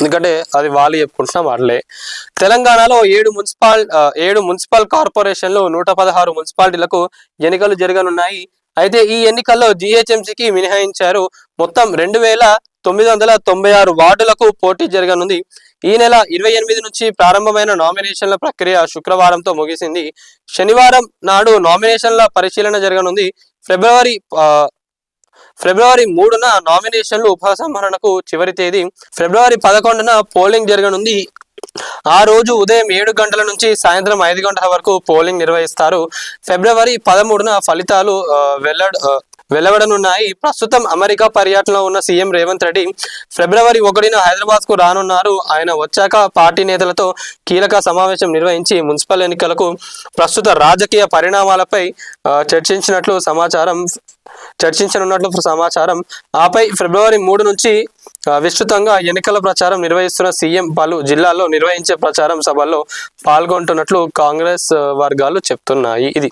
ఎందుకంటే అది వాళ్ళు చెప్పుకుంటున్న మాటలే. తెలంగాణలో 7 మున్సిపల్ కార్పొరేషన్లు 116 మున్సిపాలిటీలకు ఎన్నికలు జరగనున్నాయి. అయితే ఈ ఎన్నికల్లో జిహెచ్ఎంసీకి మినహాయించారు. మొత్తం 2996 వార్డులకు పోటీ జరగనుంది. ఈ నెల 28 నుంచి ప్రారంభమైన నామినేషన్ల ప్రక్రియ శుక్రవారంతో ముగిసింది. శనివారం నాడు నామినేషన్ల పరిశీలన జరగనుంది. ఫిబ్రవరి 3న నామినేషన్లు ఉపసంహరణకు చివరి తేదీ. ఫిబ్రవరి 11న పోలింగ్ జరగనుంది. ఆ రోజు ఉదయం 7 గంటల నుంచి సాయంత్రం 5 గంటల వరకు పోలింగ్ నిర్వహిస్తారు. ఫిబ్రవరి 13న ఫలితాలు వెలువడనున్నాయి. ప్రస్తుతం అమెరికా పర్యటనలో ఉన్న సీఎం రేవంత్ రెడ్డి ఫిబ్రవరి 1న హైదరాబాద్ కు రానున్నారు. ఆయన వచ్చాక పార్టీ నేతలతో కీలక సమావేశం నిర్వహించి మున్సిపల్ ఎన్నికలకు ప్రస్తుత రాజకీయ పరిణామాలపై చర్చించనున్నట్లు సమాచారం. ఆపై ఫిబ్రవరి 3 నుంచి విస్తృతంగా ఎన్నికల ప్రచారం నిర్వహిస్తున్న సీఎం పలు జిల్లాల్లో నిర్వహించే ప్రచారం సభల్లో పాల్గొంటున్నట్లు కాంగ్రెస్ వర్గాలు చెప్తున్నాయి. ఇది